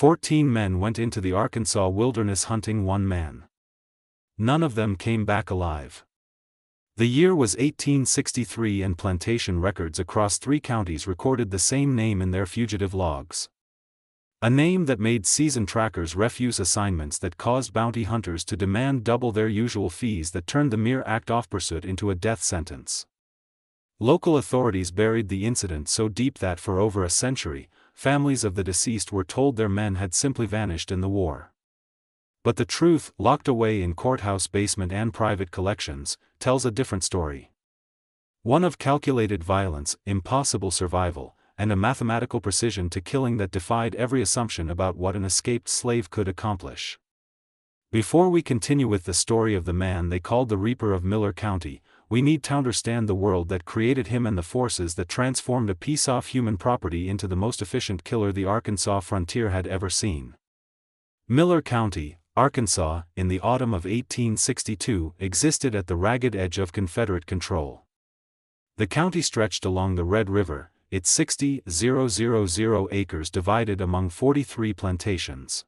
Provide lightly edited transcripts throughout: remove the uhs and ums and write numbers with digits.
14 men went into the Arkansas wilderness hunting one man. None of them came back alive. The year was 1863 and plantation records across 3 counties recorded the same name in their fugitive logs. A name that made season trackers refuse assignments, that caused bounty hunters to demand double their usual fees, that turned the mere act of pursuit into a death sentence. Local authorities buried the incident so deep that for over a century, families of the deceased were told their men had simply vanished in the war. But the truth, locked away in courthouse basement and private collections, tells a different story. One of calculated violence, impossible survival, and a mathematical precision to killing that defied every assumption about what an escaped slave could accomplish. Before we continue with the story of the man they called the Reaper of Miller County, we need to understand the world that created him and the forces that transformed a piece of human property into the most efficient killer the Arkansas frontier had ever seen. Miller County, Arkansas, in the autumn of 1862, existed at the ragged edge of Confederate control. The county stretched along the Red River, its 60,000 acres divided among 43 plantations.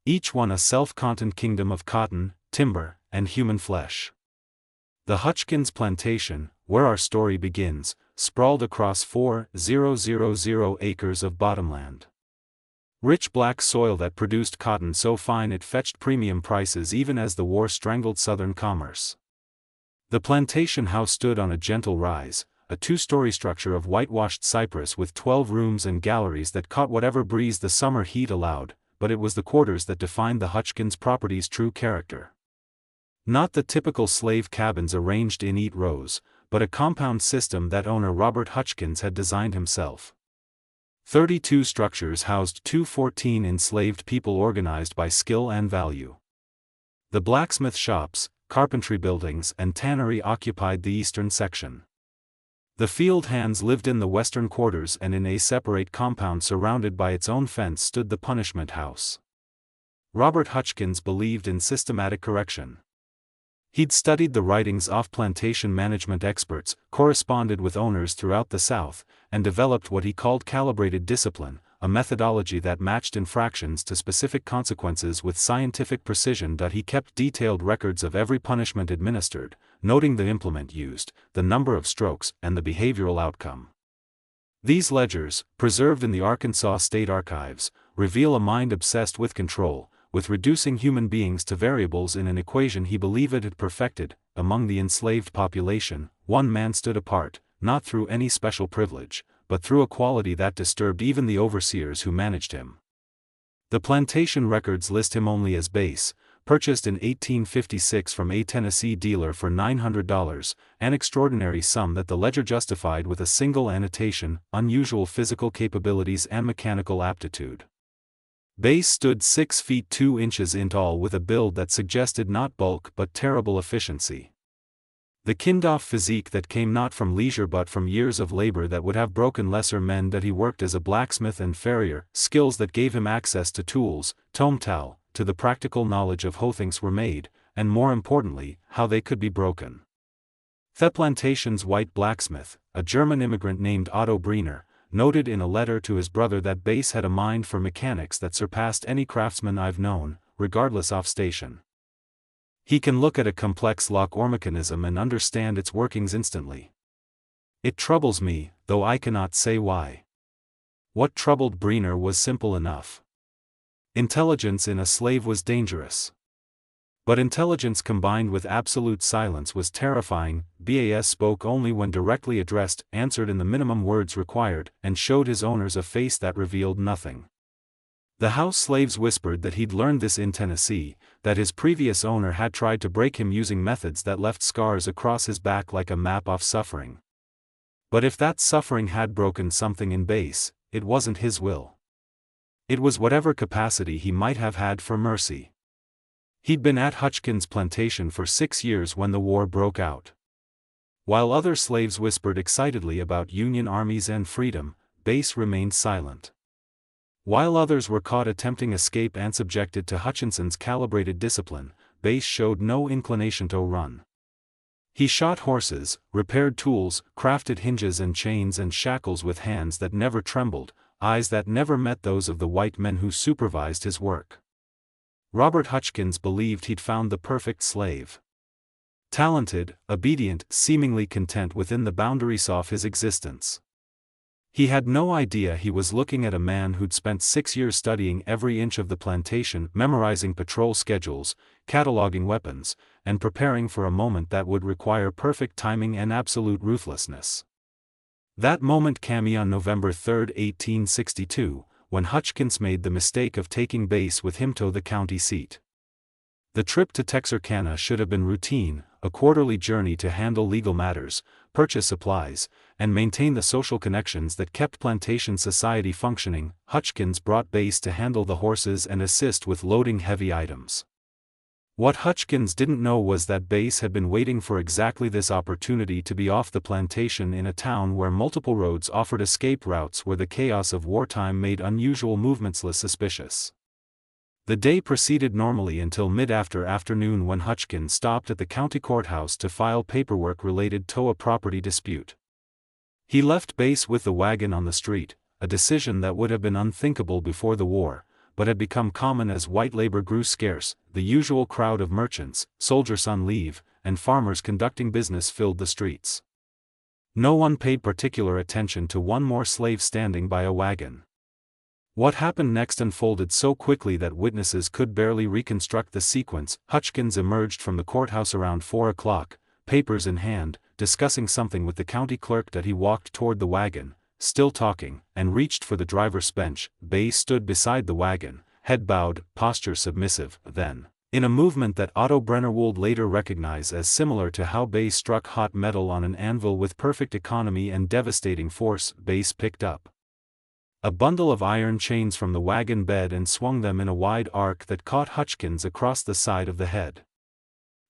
Each one a self-contained kingdom of cotton, timber, and human flesh. The Hutchkins Plantation, where our story begins, sprawled across 4,000 acres of bottomland. Rich black soil that produced cotton so fine it fetched premium prices even as the war strangled southern commerce. The plantation house stood on a gentle rise, a 2-story structure of whitewashed cypress with 12 rooms and galleries that caught whatever breeze the summer heat allowed, but it was the quarters that defined the Hutchkins property's true character. Not the typical slave cabins arranged in neat rows, but a compound system that owner Robert Hutchkins had designed himself. 32 structures housed 214 enslaved people organized by skill and value. The blacksmith shops, carpentry buildings, and tannery occupied the eastern section. The field hands lived in the western quarters, and in a separate compound surrounded by its own fence stood the punishment house. Robert Hutchkins believed in systematic correction. He'd studied the writings of plantation management experts, corresponded with owners throughout the South, and developed what he called calibrated discipline, a methodology that matched infractions to specific consequences with scientific precision. He kept detailed records of every punishment administered, noting the implement used, the number of strokes, and the behavioral outcome. These ledgers, preserved in the Arkansas State Archives, reveal a mind obsessed with control, with reducing human beings to variables in an equation he believed it had perfected. Among the enslaved population, one man stood apart, not through any special privilege, but through a quality that disturbed even the overseers who managed him. The plantation records list him only as Base, purchased in 1856 from a Tennessee dealer for $900, an extraordinary sum that the ledger justified with a single annotation: unusual physical capabilities and mechanical aptitude. Base stood 6 feet 2 inches tall with a build that suggested not bulk but terrible efficiency. The Kindoff physique that came not from leisure but from years of labor that would have broken lesser men. That he worked as a blacksmith and farrier, skills that gave him access to tools, tomtowel, to the practical knowledge of how things were made, and more importantly, how they could be broken. The plantation's white blacksmith, a German immigrant named Otto Briener, noted in a letter to his brother that Base had a mind for mechanics that surpassed any craftsman I've known, regardless of station. He can look at a complex lock or mechanism and understand its workings instantly. It troubles me, though I cannot say why. What troubled Briener was simple enough. Intelligence in a slave was dangerous. But intelligence combined with absolute silence was terrifying. Bas spoke only when directly addressed, answered in the minimum words required, and showed his owners a face that revealed nothing. The house slaves whispered that he'd learned this in Tennessee, that his previous owner had tried to break him using methods that left scars across his back like a map of suffering. But if that suffering had broken something in Base, it wasn't his will. It was whatever capacity he might have had for mercy. He'd been at Hutchkins Plantation for 6 years when the war broke out. While other slaves whispered excitedly about Union armies and freedom, Base remained silent. While others were caught attempting escape and subjected to Hutchinson's calibrated discipline, Base showed no inclination to run. He shot horses, repaired tools, crafted hinges and chains and shackles with hands that never trembled, eyes that never met those of the white men who supervised his work. Robert Hutchkins believed he'd found the perfect slave. Talented, obedient, seemingly content within the boundaries of his existence. He had no idea he was looking at a man who'd spent 6 years studying every inch of the plantation, memorizing patrol schedules, cataloging weapons, and preparing for a moment that would require perfect timing and absolute ruthlessness. That moment came on November 3, 1862, when Hutchkins made the mistake of taking base with him to the county seat. The trip to Texarkana should have been routine, a quarterly journey to handle legal matters, purchase supplies, and maintain the social connections that kept plantation society functioning. Hutchkins brought base to handle the horses and assist with loading heavy items. What Hutchkins didn't know was that Base had been waiting for exactly this opportunity to be off the plantation in a town where multiple roads offered escape routes where the chaos of wartime made unusual movements less suspicious. The day proceeded normally until mid-afternoon when Hutchkins stopped at the county courthouse to file paperwork related to a property dispute. He left Base with the wagon on the street, a decision that would have been unthinkable before the war, but had become common as white labor grew scarce. The usual crowd of merchants, soldiers on leave, and farmers conducting business filled the streets. No one paid particular attention to one more slave standing by a wagon. What happened next unfolded so quickly that witnesses could barely reconstruct the sequence. Hutchkins emerged from the courthouse around 4 o'clock, papers in hand, discussing something with the county clerk. That he walked toward the wagon, still talking, and reached for the driver's bench. Base stood beside the wagon, head bowed, posture submissive. Then, in a movement that Otto Brenner would later recognize as similar to how Base struck hot metal on an anvil with perfect economy and devastating force, Base picked up a bundle of iron chains from the wagon bed and swung them in a wide arc that caught Hutchkins across the side of the head.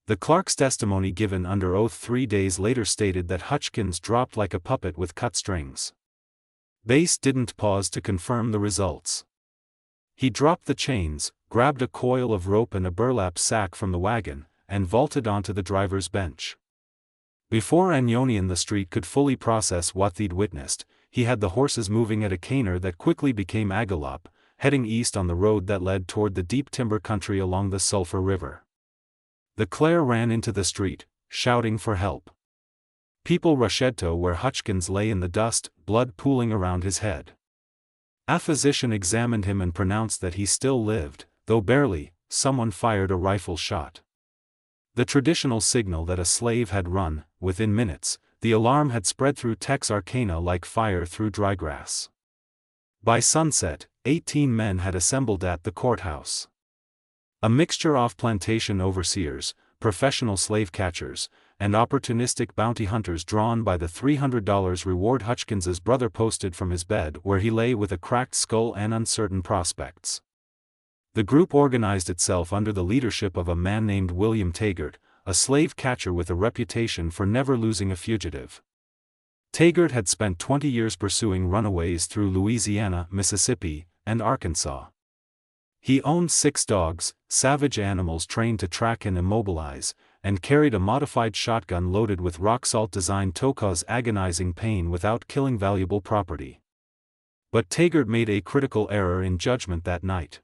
The clerk's testimony given under oath 3 days later stated that Hutchkins dropped like a puppet with cut strings. Base didn't pause to confirm the results. He dropped the chains, grabbed a coil of rope and a burlap sack from the wagon, and vaulted onto the driver's bench. Before Anionian the street could fully process what they'd witnessed, he had the horses moving at a canter that quickly became a gallop, heading east on the road that led toward the deep timber country along the Sulphur River. The Clare ran into the street, shouting for help. People rushed to where Hutchkins lay in the dust, blood pooling around his head. A physician examined him and pronounced that he still lived, though barely. Someone fired a rifle shot. The traditional signal that a slave had run. Within minutes, the alarm had spread through Texarkana like fire through dry grass. By sunset, 18 men had assembled at the courthouse. A mixture of plantation overseers, professional slave catchers, and opportunistic bounty hunters drawn by the $300 reward Hutchkins's brother posted from his bed where he lay with a cracked skull and uncertain prospects. The group organized itself under the leadership of a man named William Taggart, a slave catcher with a reputation for never losing a fugitive. Taggart had spent 20 years pursuing runaways through Louisiana, Mississippi, and Arkansas. He owned 6 dogs, savage animals trained to track and immobilize, and carried a modified shotgun loaded with rock salt designed to cause agonizing pain without killing valuable property. But Taggart made a critical error in judgment that night.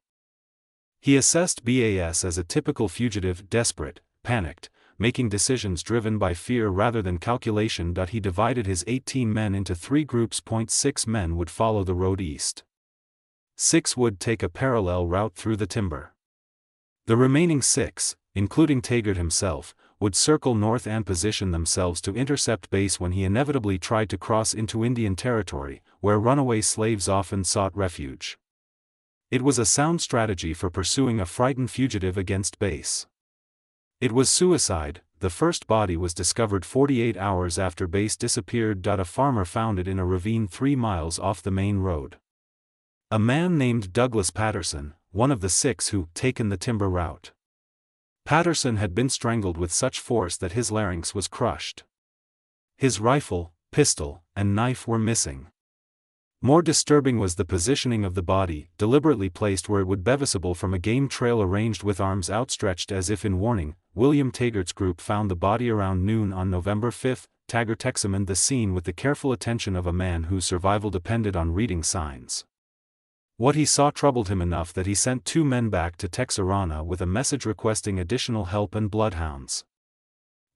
He assessed Bas as a typical fugitive, desperate, panicked, making decisions driven by fear rather than calculation. He divided his 18 men into 3 groups. 6 men would follow the road east. 6 would take a parallel route through the timber. The remaining 6, including Taggart himself, would circle north and position themselves to intercept Base when he inevitably tried to cross into Indian territory, where runaway slaves often sought refuge. It was a sound strategy for pursuing a frightened fugitive against Base. It was suicide. The first body was discovered 48 hours after Base disappeared. A farmer found it in a ravine 3 miles off the main road. A man named Douglas Patterson, one of the 6 who taken the timber route. Patterson had been strangled with such force that his larynx was crushed. His rifle, pistol, and knife were missing. More disturbing was the positioning of the body, deliberately placed where it would be visible from a game trail arranged with arms outstretched as if in warning. William Taggart's group found the body around noon on November 5. Taggart examined the scene with the careful attention of a man whose survival depended on reading signs. What he saw troubled him enough that he sent 2 men back to Texarana with a message requesting additional help and bloodhounds.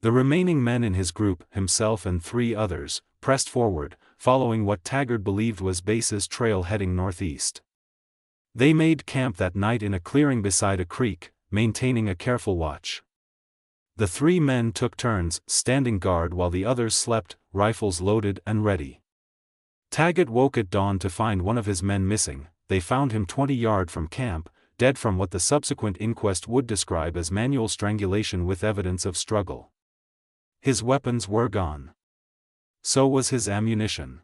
The remaining men in his group, himself and 3 others, pressed forward, following what Taggart believed was Base's trail heading northeast. They made camp that night in a clearing beside a creek, maintaining a careful watch. The 3 men took turns, standing guard while the others slept, rifles loaded and ready. Taggart woke at dawn to find one of his men missing. They found him 20 yards from camp, dead from what the subsequent inquest would describe as manual strangulation with evidence of struggle. His weapons were gone. So was his ammunition.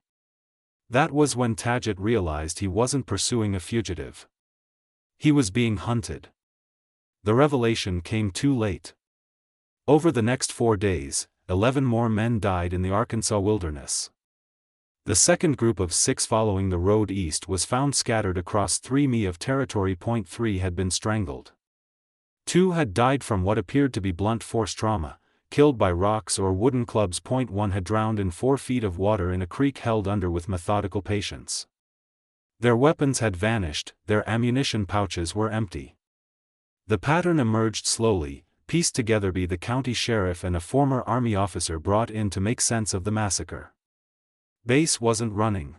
That was when Taggart realized he wasn't pursuing a fugitive. He was being hunted. The revelation came too late. Over the next 4 days, 11 more men died in the Arkansas wilderness. The second group of 6 following the road east was found scattered across 3 mi of territory. 3 had been strangled. 2 had died from what appeared to be blunt force trauma, killed by rocks or wooden clubs. 1 had drowned in 4 feet of water in a creek held under with methodical patience. Their weapons had vanished, their ammunition pouches were empty. The pattern emerged slowly, pieced together by the county sheriff and a former Army officer brought in to make sense of the massacre. Base wasn't running.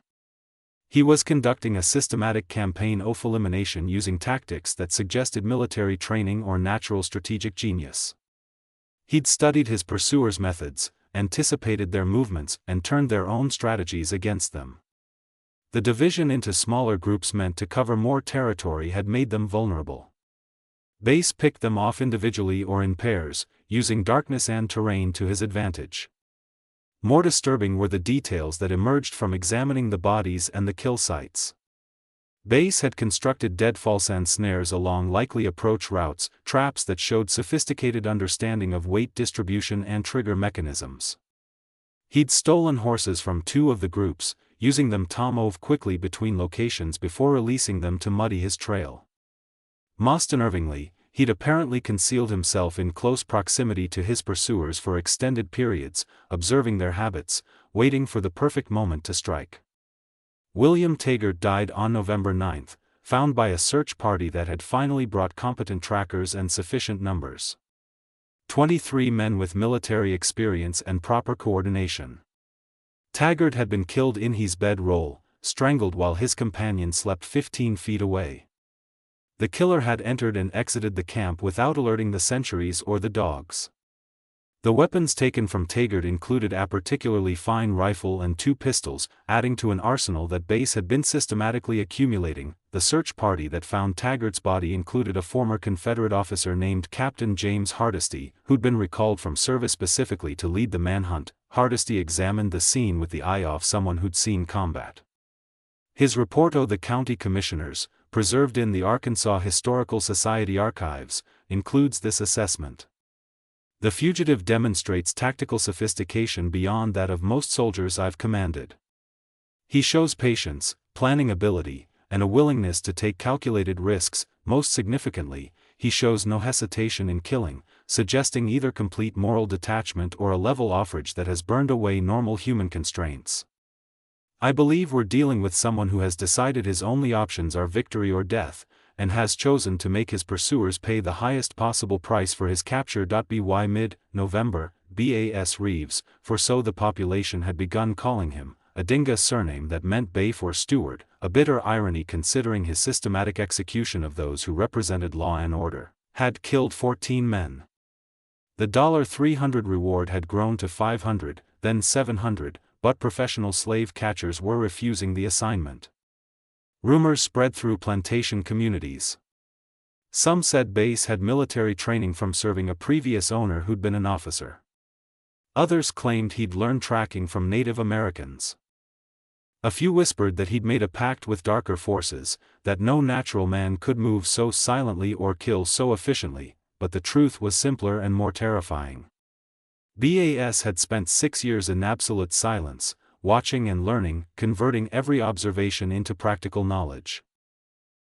He was conducting a systematic campaign of elimination using tactics that suggested military training or natural strategic genius. He'd studied his pursuers' methods, anticipated their movements, and turned their own strategies against them. The division into smaller groups meant to cover more territory had made them vulnerable. Base picked them off individually or in pairs, using darkness and terrain to his advantage. More disturbing were the details that emerged from examining the bodies and the kill sites. Base had constructed deadfalls and snares along likely approach routes, traps that showed sophisticated understanding of weight distribution and trigger mechanisms. He'd stolen horses from 2 of the groups, using them to move quickly between locations before releasing them to muddy his trail. Most unnervingly, he'd apparently concealed himself in close proximity to his pursuers for extended periods, observing their habits, waiting for the perfect moment to strike. William Taggart died on November 9, found by a search party that had finally brought competent trackers and sufficient numbers. 23 men with military experience and proper coordination. Taggart had been killed in his bedroll, strangled while his companion slept 15 feet away. The killer had entered and exited the camp without alerting the sentries or the dogs. The weapons taken from Taggart included a particularly fine rifle and 2 pistols, adding to an arsenal that Base had been systematically accumulating. The search party that found Taggart's body included a former Confederate officer named Captain James Hardesty, who'd been recalled from service specifically to lead the manhunt. Hardesty examined the scene with the eye of someone who'd seen combat. His report of the county commissioners, preserved in the Arkansas Historical Society archives, includes this assessment. The fugitive demonstrates tactical sophistication beyond that of most soldiers I've commanded. He shows patience, planning ability, and a willingness to take calculated risks. Most significantly, he shows no hesitation in killing, suggesting either complete moral detachment or a level offage that has burned away normal human constraints. I believe we're dealing with someone who has decided his only options are victory or death, and has chosen to make his pursuers pay the highest possible price for his capture. By mid-November, Bas Reeves, for so the population had begun calling him, a Dinga surname that meant Bay for steward, a bitter irony considering his systematic execution of those who represented law and order, had killed 14 men. The $300 reward had grown to $500, then $700, but professional slave catchers were refusing the assignment. Rumors spread through plantation communities. Some said Base had military training from serving a previous owner who'd been an officer. Others claimed he'd learned tracking from Native Americans. A few whispered that he'd made a pact with darker forces, that no natural man could move so silently or kill so efficiently, but the truth was simpler and more terrifying. Bas had spent 6 years in absolute silence, watching and learning, converting every observation into practical knowledge.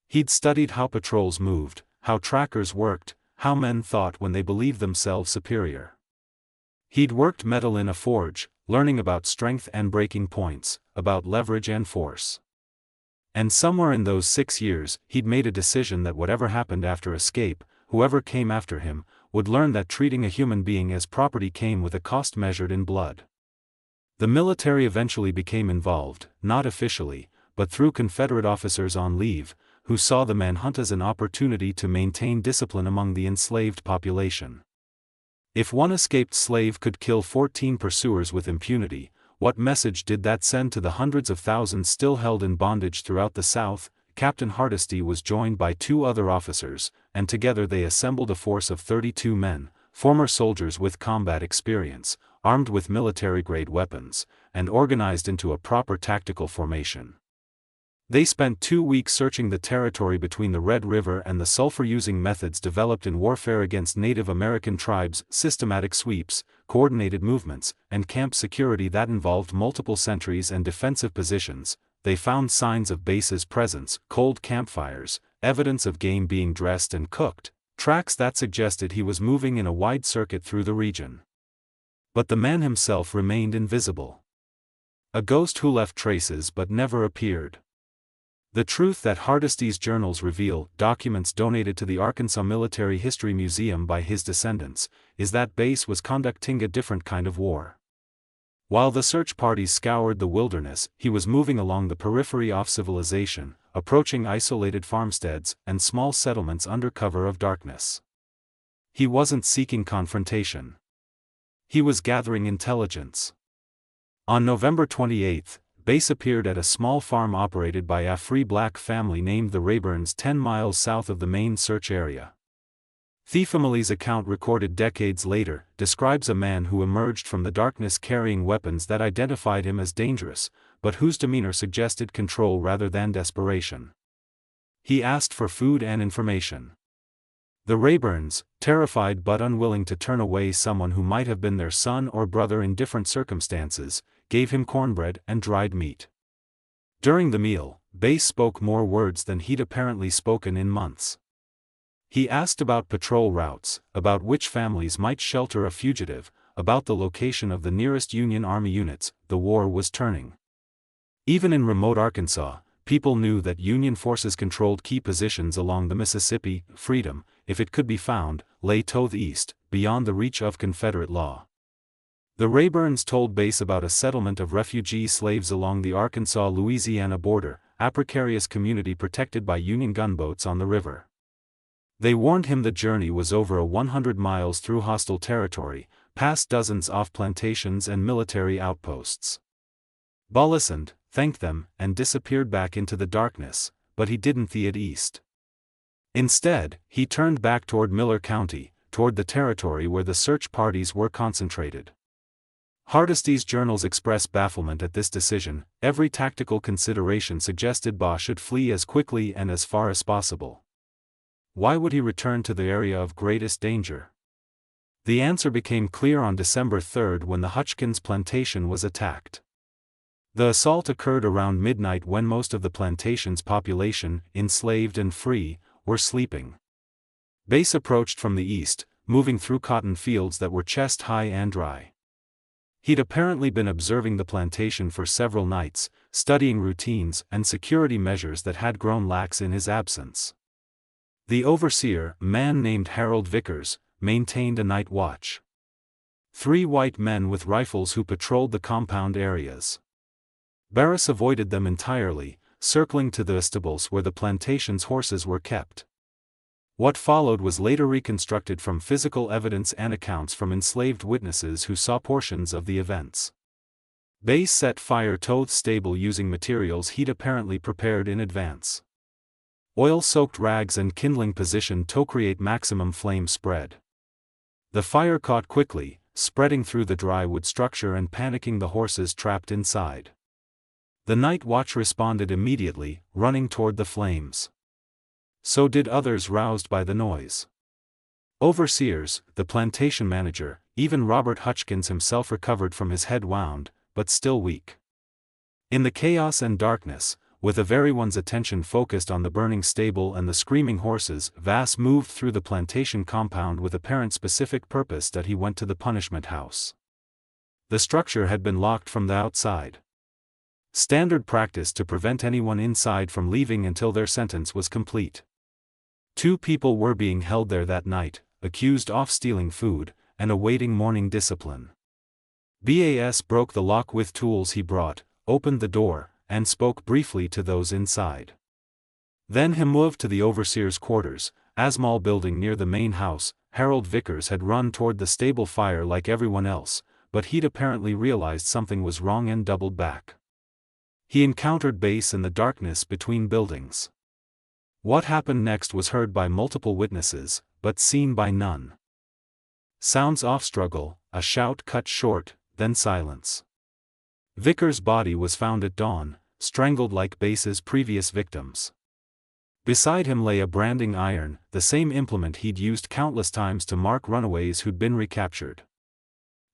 He'd studied how patrols moved, how trackers worked, how men thought when they believed themselves superior. He'd worked metal in a forge, learning about strength and breaking points, about leverage and force. And somewhere in those 6 years, he'd made a decision that whatever happened after escape, whoever came after him, would learn that treating a human being as property came with a cost measured in blood. The military eventually became involved, not officially, but through Confederate officers on leave, who saw the manhunt as an opportunity to maintain discipline among the enslaved population. If one escaped slave could kill 14 pursuers with impunity, what message did that send to the hundreds of thousands still held in bondage throughout the South? Captain Hardesty was joined by 2 other officers, and together they assembled a force of 32 men, former soldiers with combat experience, armed with military-grade weapons, and organized into a proper tactical formation. They spent 2 weeks searching the territory between the Red River and the Sulphur using methods developed in warfare against Native American tribes, systematic sweeps, coordinated movements, and camp security that involved multiple sentries and defensive positions. They found signs of Base's presence, cold campfires, evidence of game being dressed and cooked, tracks that suggested he was moving in a wide circuit through the region. But the man himself remained invisible. A ghost who left traces but never appeared. The truth that Hardesty's journals reveal, documents donated to the Arkansas Military History Museum by his descendants, is that Base was conducting a different kind of war. While the search parties scoured the wilderness, he was moving along the periphery of civilization, approaching isolated farmsteads and small settlements under cover of darkness. He wasn't seeking confrontation. He was gathering intelligence. On November 28, Base appeared at a small farm operated by a free black family named the Rayburns 10 miles south of the main search area. The family's account, recorded decades later, describes a man who emerged from the darkness carrying weapons that identified him as dangerous, but whose demeanor suggested control rather than desperation. He asked for food and information. The Rayburns, terrified but unwilling to turn away someone who might have been their son or brother in different circumstances, gave him cornbread and dried meat. During the meal, Base spoke more words than he'd apparently spoken in months. He asked about patrol routes, about which families might shelter a fugitive, about the location of the nearest Union Army units. The war was turning. Even in remote Arkansas, people knew that Union forces controlled key positions along the Mississippi. Freedom, if it could be found, lay to the east, beyond the reach of Confederate law. The Rayburns told Base about a settlement of refugee slaves along the Arkansas-Louisiana border, a precarious community protected by Union gunboats on the river. They warned him the journey was over 100 miles through hostile territory, past dozens of plantations and military outposts. Ball listened, thanked them, and disappeared back into the darkness, but he didn't head east. Instead, he turned back toward Miller County, toward the territory where the search parties were concentrated. Hardesty's journals express bafflement at this decision. Every tactical consideration suggested Baugh should flee as quickly and as far as possible. Why would he return to the area of greatest danger? The answer became clear on December 3 when the Hutchkins plantation was attacked. The assault occurred around midnight when most of the plantation's population, enslaved and free, were sleeping. Base approached from the east, moving through cotton fields that were chest-high and dry. He'd apparently been observing the plantation for several nights, studying routines and security measures that had grown lax in his absence. The overseer, a man named Harold Vickers, maintained a night watch. 3 white men with rifles who patrolled the compound areas. Barris avoided them entirely, circling to the stables where the plantation's horses were kept. What followed was later reconstructed from physical evidence and accounts from enslaved witnesses who saw portions of the events. Base set fire to the stable using materials he'd apparently prepared in advance. Oil-soaked rags and kindling positioned to create maximum flame spread. The fire caught quickly, spreading through the dry wood structure and panicking the horses trapped inside. The night watch responded immediately, running toward the flames. So did others roused by the noise. Overseers, the plantation manager, even Robert Hutchkins himself recovered from his head wound, but still weak. In the chaos and darkness, with everyone's attention focused on the burning stable and the screaming horses, Vass moved through the plantation compound with apparent specific purpose that he went to the punishment house. The structure had been locked from the outside. standard practice to prevent anyone inside from leaving until their sentence was complete. 2 people were being held there that night, accused of stealing food, and awaiting morning discipline. Bas broke the lock with tools he brought, opened the door, and spoke briefly to those inside. Then he moved to the overseer's quarters, a small building near the main house. Harold Vickers had run toward the stable fire like everyone else, but he'd apparently realized something was wrong and doubled back. He encountered Base in the darkness between buildings. What happened next was heard by multiple witnesses, but seen by none. Sounds of struggle, a shout cut short, then silence. Vickers' body was found at dawn, strangled like Base's previous victims. Beside him lay a branding iron, the same implement he'd used countless times to mark runaways who'd been recaptured.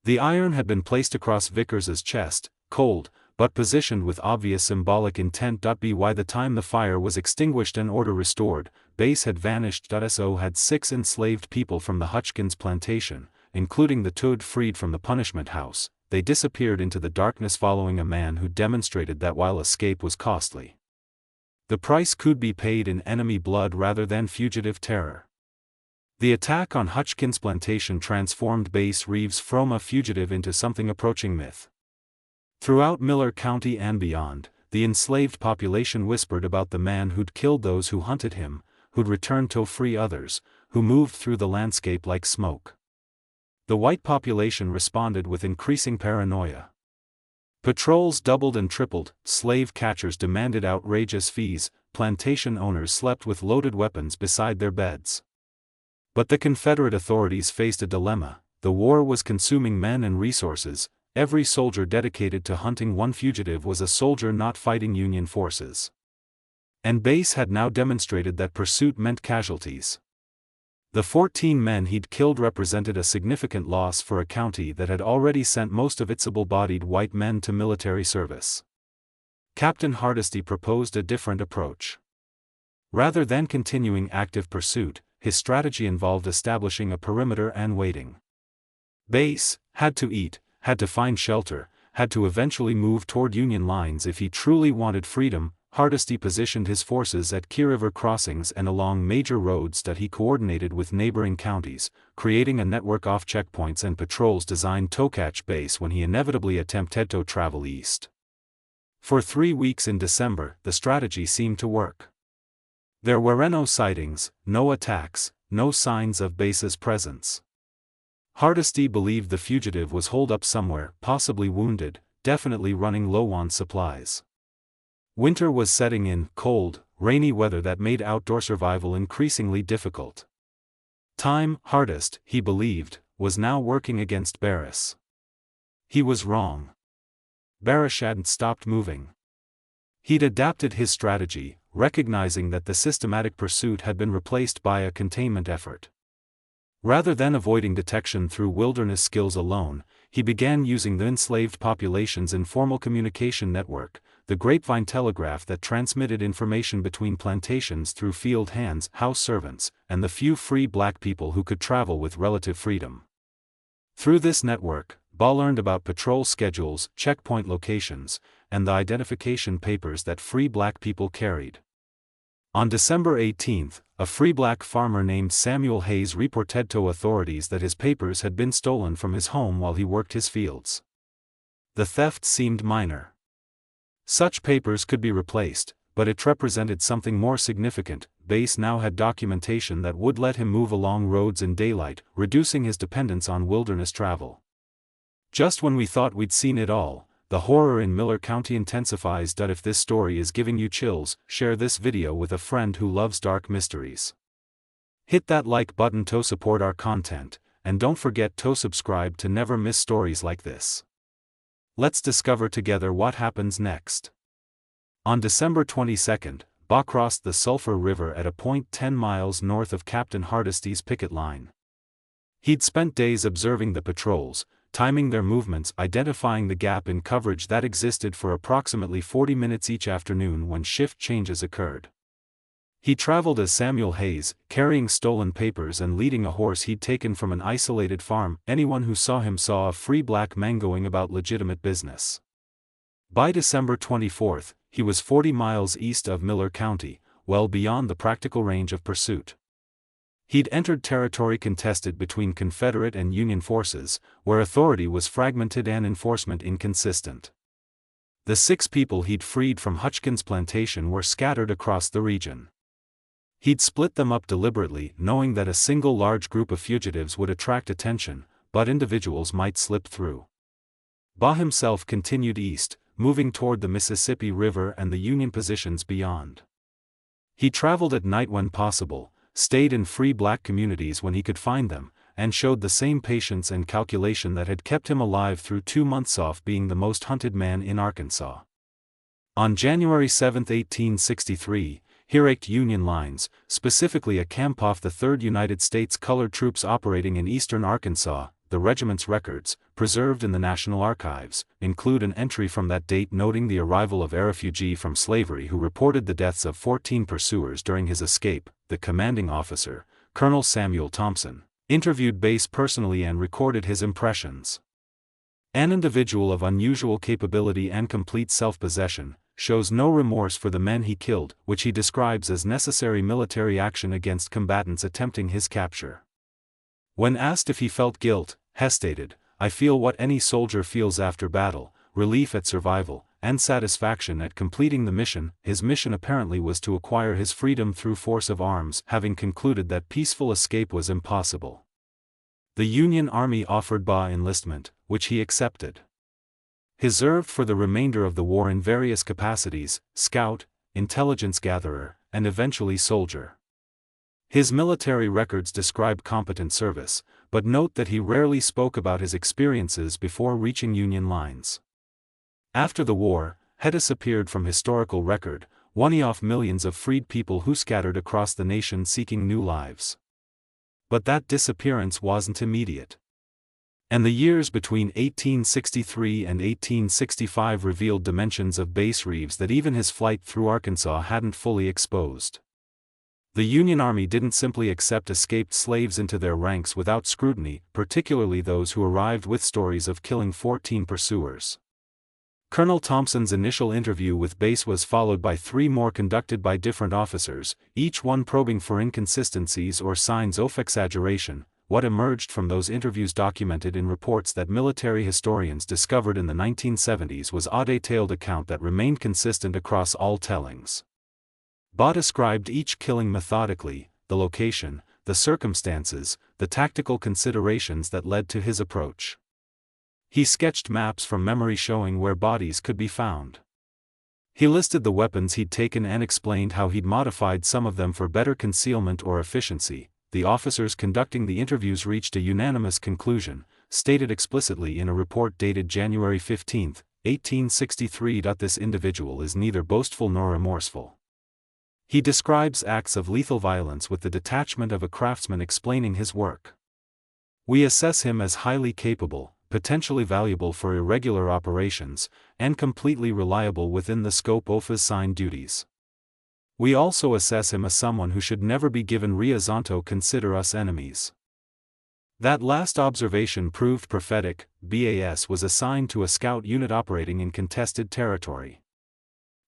The iron had been placed across Vickers's chest, cold, but positioned with obvious symbolic intent. By the time the fire was extinguished and order restored, Base had vanished. So had 6 enslaved people from the Hutchkins plantation, including the two freed from the punishment house. They disappeared into the darkness following a man who demonstrated that while escape was costly, the price could be paid in enemy blood rather than fugitive terror. The attack on Hutchkins plantation transformed Base Reeves from a fugitive into something approaching myth. Throughout Miller County and beyond, the enslaved population whispered about the man who'd killed those who hunted him, who'd returned to free others, who moved through the landscape like smoke. The white population responded with increasing paranoia. Patrols doubled and tripled, slave catchers demanded outrageous fees, plantation owners slept with loaded weapons beside their beds. But the Confederate authorities faced a dilemma. The war was consuming men and resources. Every soldier dedicated to hunting one fugitive was a soldier not fighting Union forces. And Base had now demonstrated that pursuit meant casualties. The 14 men he'd killed represented a significant loss for a county that had already sent most of its able-bodied white men to military service. Captain Hardesty proposed a different approach. Rather than continuing active pursuit, his strategy involved establishing a perimeter and waiting. Base had to eat, had to find shelter, had to eventually move toward Union lines if he truly wanted freedom. Hardesty positioned his forces at key river crossings and along major roads that he coordinated with neighboring counties, creating a network of checkpoints and patrols designed to catch Base when he inevitably attempted to travel east. For 3 weeks in December, the strategy seemed to work. There were no sightings, no attacks, no signs of Base's presence. Hardesty believed the fugitive was holed up somewhere, possibly wounded, definitely running low on supplies. Winter was setting in, cold, rainy weather that made outdoor survival increasingly difficult. Time, Hardest, he believed, was now working against Barris. He was wrong. Barris hadn't stopped moving. He'd adapted his strategy, recognizing that the systematic pursuit had been replaced by a containment effort. Rather than avoiding detection through wilderness skills alone, he began using the enslaved population's informal communication network, the grapevine telegraph that transmitted information between plantations through field hands, house servants, and the few free black people who could travel with relative freedom. Through this network, Ba learned about patrol schedules, checkpoint locations, and the identification papers that free black people carried. On December 18, a free black farmer named Samuel Hayes reported to authorities that his papers had been stolen from his home while he worked his fields. The theft seemed minor. Such papers could be replaced, but it represented something more significant. Base now had documentation that would let him move along roads in daylight, reducing his dependence on wilderness travel. Just when we thought we'd seen it all, the horror in Miller County intensifies. If this story is giving you chills, share this video with a friend who loves dark mysteries. Hit that like button to support our content, and don't forget to subscribe to never miss stories like this. Let's discover together what happens next. On December 22, Ba crossed the Sulphur River at a point 10 miles north of Captain Hardesty's picket line. He'd spent days observing the patrols, timing their movements, identifying the gap in coverage that existed for approximately 40 minutes each afternoon when shift changes occurred. He traveled as Samuel Hayes, carrying stolen papers and leading a horse he'd taken from an isolated farm. Anyone who saw him saw a free black man going about legitimate business. By December 24, he was 40 miles east of Miller County, well beyond the practical range of pursuit. He'd entered territory contested between Confederate and Union forces, where authority was fragmented and enforcement inconsistent. The 6 people he'd freed from Hutchins Plantation were scattered across the region. He'd split them up deliberately, knowing that a single large group of fugitives would attract attention, but individuals might slip through. Baugh himself continued east, moving toward the Mississippi River and the Union positions beyond. He traveled at night when possible, stayed in free black communities when he could find them, and showed the same patience and calculation that had kept him alive through 2 months off being the most hunted man in Arkansas. On January 7, 1863, he raked Union lines, specifically a camp off the 3rd United States Colored Troops operating in eastern Arkansas. The regiment's records, preserved in the National Archives, include an entry from that date noting the arrival of a refugee from slavery who reported the deaths of 14 pursuers during his escape. The commanding officer, Colonel Samuel Thompson, interviewed Bass personally and recorded his impressions. An individual of unusual capability and complete self-possession, shows no remorse for the men he killed, which he describes as necessary military action against combatants attempting his capture. When asked if he felt guilt, Hess stated, "I feel what any soldier feels after battle, relief at survival, and satisfaction at completing the mission." His mission apparently was to acquire his freedom through force of arms, having concluded that peaceful escape was impossible. The Union Army offered Baugh enlistment, which he accepted. He served for the remainder of the war in various capacities: scout, intelligence gatherer, and eventually soldier. His military records describe competent service, but note that he rarely spoke about his experiences before reaching Union lines. After the war, had disappeared from historical record, one off millions of freed people who scattered across the nation seeking new lives. But that disappearance wasn't immediate. And the years between 1863 and 1865 revealed dimensions of Bass Reeves that even his flight through Arkansas hadn't fully exposed. The Union Army didn't simply accept escaped slaves into their ranks without scrutiny, particularly those who arrived with stories of killing 14 pursuers. Colonel Thompson's initial interview with Bass was followed by 3 more conducted by different officers, each one probing for inconsistencies or signs of exaggeration. What emerged from those interviews, documented in reports that military historians discovered in the 1970s, was a detailed account that remained consistent across all tellings. Baugh described each killing methodically: the location, the circumstances, the tactical considerations that led to his approach. He sketched maps from memory showing where bodies could be found. He listed the weapons he'd taken and explained how he'd modified some of them for better concealment or efficiency. The officers conducting the interviews reached a unanimous conclusion, stated explicitly in a report dated January 15, 1863. This individual is neither boastful nor remorseful. He describes acts of lethal violence with the detachment of a craftsman explaining his work. We assess him as highly capable, potentially valuable for irregular operations, and completely reliable within the scope of his assigned duties. We also assess him as someone who should never be given reasonto consider us enemies. That last observation proved prophetic. Bass was assigned to a scout unit operating in contested territory.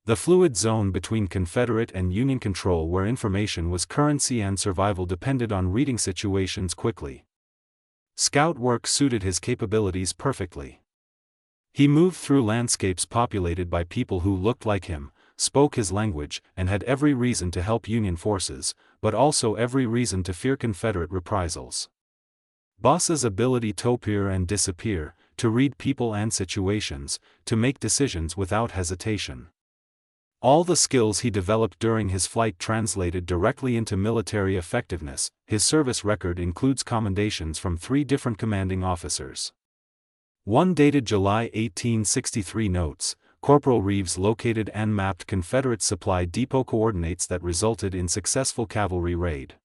The fluid zone between Confederate and Union control, where information was currency and survival depended on reading situations quickly. Scout work suited his capabilities perfectly. He moved through landscapes populated by people who looked like him, spoke his language, and had every reason to help Union forces, but also every reason to fear Confederate reprisals. Baugh's ability to appear and disappear, to read people and situations, to make decisions without hesitation. All the skills he developed during his flight translated directly into military effectiveness. His service record includes commendations from 3 different commanding officers. One dated July 1863 notes, Corporal Reeves located and mapped Confederate supply depot coordinates that resulted in successful cavalry raid.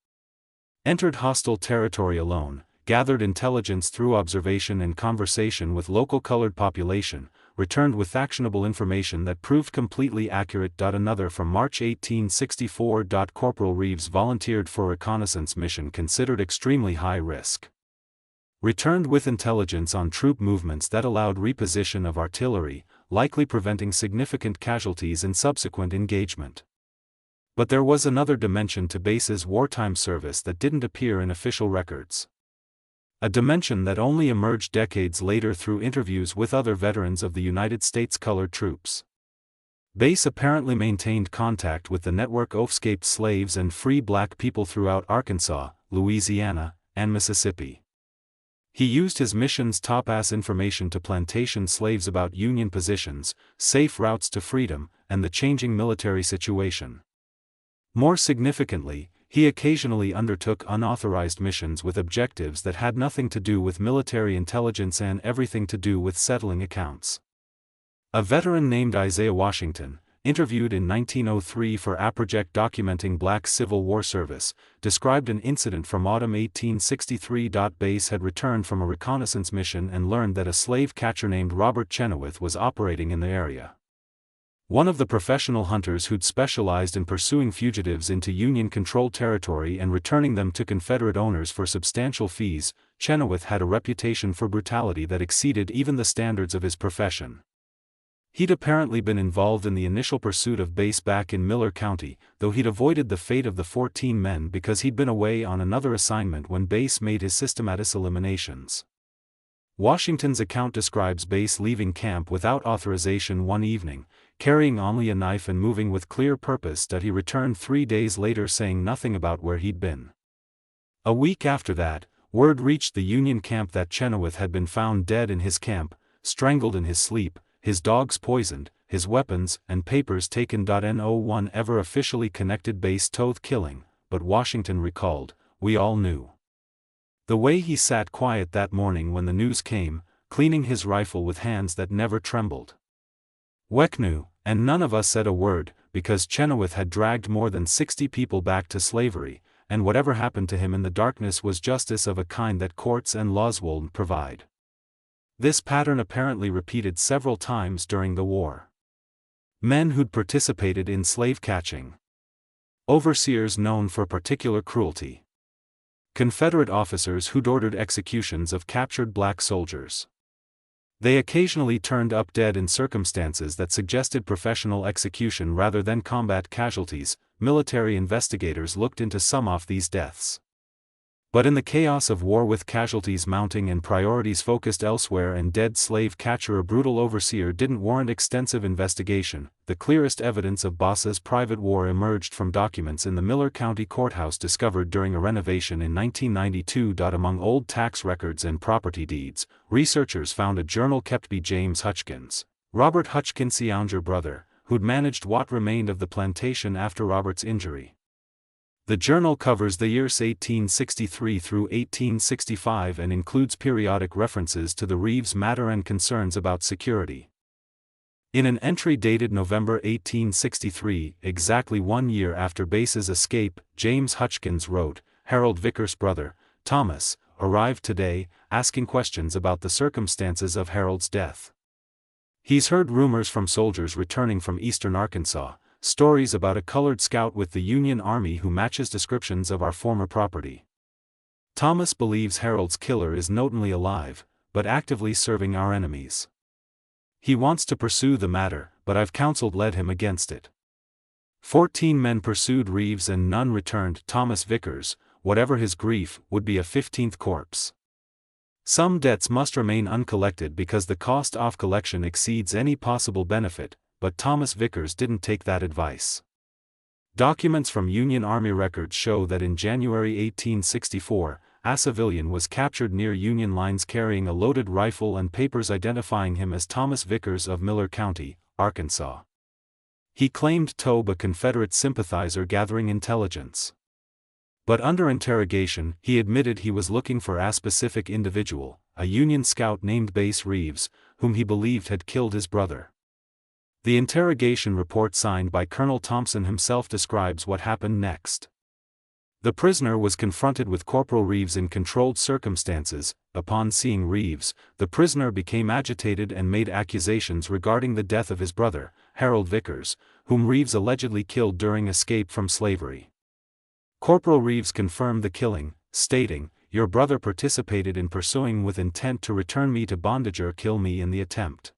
Entered hostile territory alone, gathered intelligence through observation and conversation with local colored population, returned with actionable information that proved completely accurate. Another from March 1864. Corporal Reeves volunteered for a reconnaissance mission considered extremely high risk. Returned with intelligence on troop movements that allowed reposition of artillery, likely preventing significant casualties in subsequent engagement. But there was another dimension to Base's wartime service that didn't appear in official records. A dimension that only emerged decades later through interviews with other veterans of the United States colored troops. Base apparently maintained contact with the network of escaped slaves and free black people throughout Arkansas, Louisiana, and Mississippi. He used his mission's top-ass information to plantation slaves about Union positions, safe routes to freedom, and the changing military situation. More significantly, he occasionally undertook unauthorized missions with objectives that had nothing to do with military intelligence and everything to do with settling accounts. A veteran named Isaiah Washington, interviewed in 1903 for a project documenting Black Civil War service, described an incident from autumn 1863. Base had returned from a reconnaissance mission and learned that a slave catcher named Robert Chenoweth was operating in the area. One of the professional hunters who'd specialized in pursuing fugitives into Union-controlled territory and returning them to Confederate owners for substantial fees, Chenoweth had a reputation for brutality that exceeded even the standards of his profession. He'd apparently been involved in the initial pursuit of Base back in Miller County, though he'd avoided the fate of the 14 men because he'd been away on another assignment when Base made his systematic eliminations. Washington's account describes Base leaving camp without authorization one evening, carrying only a knife and moving with clear purpose, that he returned 3 days later saying nothing about where he'd been. A week after that, word reached the Union camp that Chenoweth had been found dead in his camp, strangled in his sleep, his dogs poisoned, his weapons and papers taken. No one ever officially connected Base to the killing, but Washington recalled, "We all knew." The way he sat quiet that morning when the news came, cleaning his rifle with hands that never trembled. "We knew, and none of us said a word, because Chenoweth had dragged more than 60 people back to slavery, and whatever happened to him in the darkness was justice of a kind that courts and laws won't provide." This pattern apparently repeated several times during the war. Men who'd participated in slave catching. Overseers known for particular cruelty. Confederate officers who'd ordered executions of captured black soldiers. They occasionally turned up dead in circumstances that suggested professional execution rather than combat casualties. Military investigators looked into some of these deaths. But in the chaos of war with casualties mounting and priorities focused elsewhere and dead slave catcher a brutal overseer didn't warrant extensive investigation, the clearest evidence of Base's private war emerged from documents in the Miller County Courthouse discovered during a renovation in 1992. Among old tax records and property deeds, researchers found a journal kept by James Hutchkins, Robert Hutchkins' younger brother, who'd managed what remained of the plantation after Robert's injury. The journal covers the years 1863 through 1865 and includes periodic references to the Reeves matter and concerns about security. In an entry dated November 1863, exactly 1 year after Base's escape, James Hutchkins wrote, "Harold Vickers' brother, Thomas, arrived today, asking questions about the circumstances of Harold's death. He's heard rumors from soldiers returning from eastern Arkansas, stories about a colored scout with the Union Army who matches descriptions of our former property. Thomas believes Harold's killer is notably alive, but actively serving our enemies. He wants to pursue the matter, but I've led him against it." 14 men pursued Reeves and none returned. Thomas Vickers, whatever his grief, would be a 15th corpse. Some debts must remain uncollected because the cost of collection exceeds any possible benefit, but Thomas Vickers didn't take that advice. Documents from Union Army records show that in January 1864, a civilian was captured near Union lines carrying a loaded rifle and papers identifying him as Thomas Vickers of Miller County, Arkansas. He claimed to be a Confederate sympathizer gathering intelligence. But under interrogation, he admitted he was looking for a specific individual, a Union scout named Base Reeves, whom he believed had killed his brother. The interrogation report signed by Colonel Thompson himself describes what happened next. The prisoner was confronted with Corporal Reeves in controlled circumstances. Upon seeing Reeves, the prisoner became agitated and made accusations regarding the death of his brother, Harold Vickers, whom Reeves allegedly killed during escape from slavery. Corporal Reeves confirmed the killing, stating, "Your brother participated in pursuing with intent to return me to bondage or kill me in the attempt."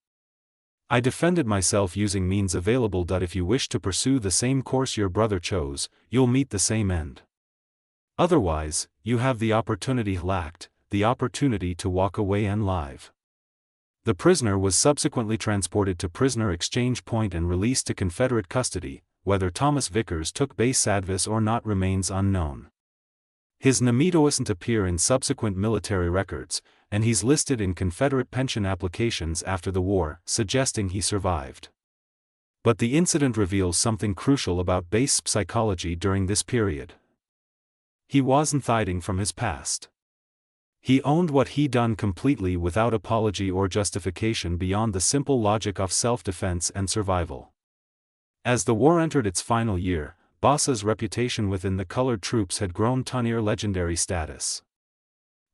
I defended myself using means available. If you wish to pursue the same course your brother chose, you'll meet the same end. Otherwise, you have the opportunity lacked, the opportunity to walk away and live. The prisoner was subsequently transported to Prisoner Exchange Point and released to Confederate custody. Whether Thomas Vickers took base advice or not remains unknown. His name doesn't appear in subsequent military records, and he's listed in Confederate pension applications after the war, suggesting he survived. But the incident reveals something crucial about base psychology during this period. He wasn't hiding from his past. He owned what he done completely without apology or justification beyond the simple logic of self-defense and survival. As the war entered its final year, Bossa's reputation within the colored troops had grown to near legendary status.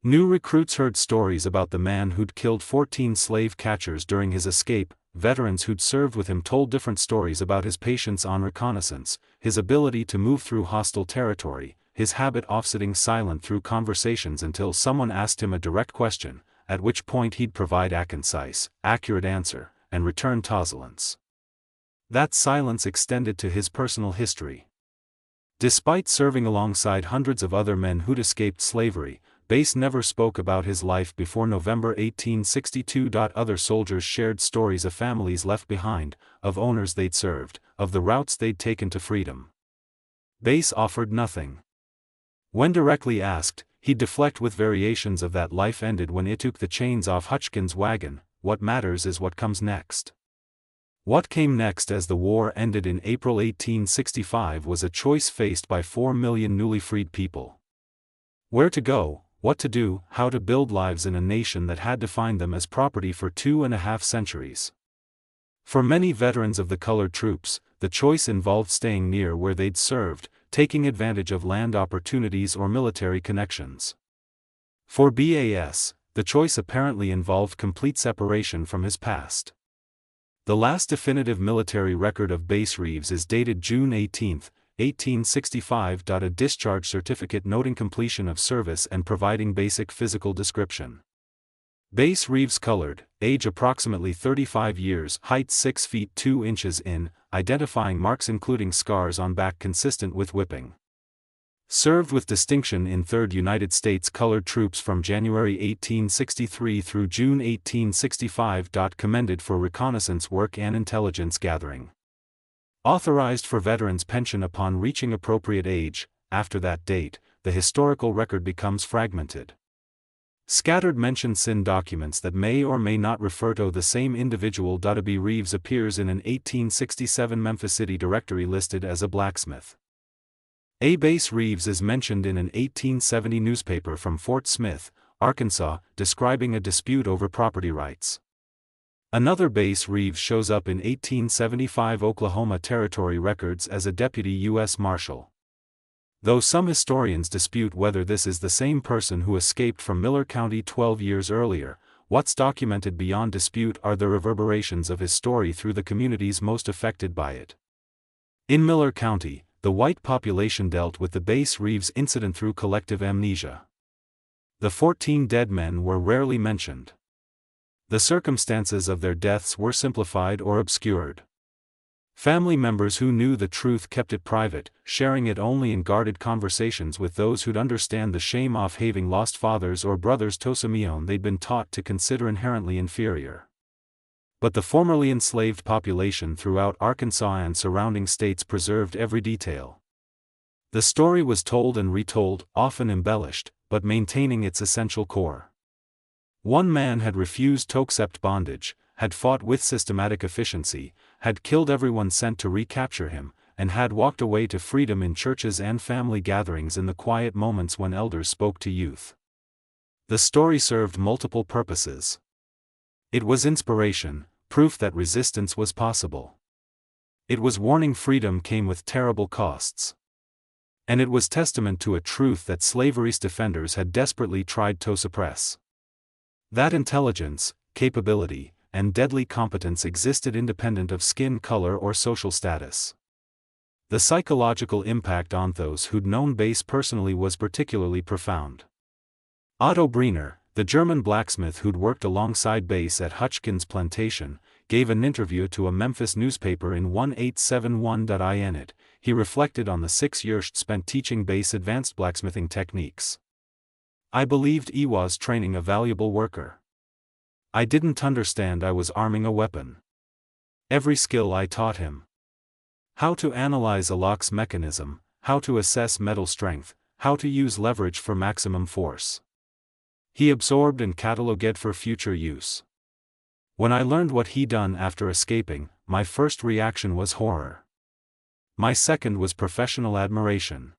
New recruits heard stories about the man who'd killed 14 slave catchers during his escape. Veterans who'd served with him told different stories about his patience on reconnaissance, his ability to move through hostile territory, his habit of sitting silent through conversations until someone asked him a direct question, at which point he'd provide a concise, accurate answer, and return to silence. That silence extended to his personal history. Despite serving alongside hundreds of other men who'd escaped slavery, Bass never spoke about his life before November 1862. Other soldiers shared stories of families left behind, of owners they'd served, of the routes they'd taken to freedom. Bass offered nothing. When directly asked, he'd deflect with variations of that life ended when it took the chains off Hutchkins' wagon. What matters is what comes next. What came next as the war ended in April 1865 was a choice faced by 4 million newly freed people. Where to go, what to do, how to build lives in a nation that had defined them as property for 2.5 centuries. For many veterans of the colored troops, the choice involved staying near where they'd served, taking advantage of land opportunities or military connections. For Bass, the choice apparently involved complete separation from his past. The last definitive military record of Bass Reeves is dated June 18, 1865. A discharge certificate noting completion of service and providing basic physical description. Bass Reeves colored, age approximately 35 years, height 6 feet 2 inches in, identifying marks including scars on back consistent with whipping. Served with distinction in 3rd United States Colored Troops from January 1863 through June 1865. Commended for reconnaissance work and intelligence gathering. Authorized for veterans' pension upon reaching appropriate age. After that date, the historical record becomes fragmented. Scattered mentions in documents that may or may not refer to the same individual. B. Reeves appears in an 1867 Memphis City directory listed as a blacksmith. Bass Reeves is mentioned in an 1870 newspaper from Fort Smith, Arkansas, describing a dispute over property rights. Another Bass Reeves shows up in 1875 Oklahoma Territory records as a deputy U.S. Marshal. Though some historians dispute whether this is the same person who escaped from Miller County 12 years earlier, what's documented beyond dispute are the reverberations of his story through the communities most affected by it. In Miller County, the white population dealt with the Bass Reeves incident through collective amnesia. The 14 dead men were rarely mentioned. The circumstances of their deaths were simplified or obscured. Family members who knew the truth kept it private, sharing it only in guarded conversations with those who'd understand the shame of having lost fathers or brothers to Simeon they'd been taught to consider inherently inferior. But the formerly enslaved population throughout Arkansas and surrounding states preserved every detail. The story was told and retold, often embellished, but maintaining its essential core. One man had refused to accept bondage, had fought with systematic efficiency, had killed everyone sent to recapture him, and had walked away to freedom in churches and family gatherings in the quiet moments when elders spoke to youth. The story served multiple purposes. It was inspiration, proof that resistance was possible. It was warning freedom came with terrible costs. And it was testament to a truth that slavery's defenders had desperately tried to suppress. That intelligence, capability, and deadly competence existed independent of skin color or social status. The psychological impact on those who'd known Bass personally was particularly profound. Otto Briner, the German blacksmith who'd worked alongside Bass at Hutchkins' plantation, gave an interview to a Memphis newspaper in 1871. He reflected on the 6 years spent teaching base advanced blacksmithing techniques. I believed he was training a valuable worker. I didn't understand I was arming a weapon. Every skill I taught him. How to analyze a lock's mechanism, how to assess metal strength, how to use leverage for maximum force. He absorbed and cataloged for future use. When I learned what he done after escaping, my first reaction was horror. My second was professional admiration.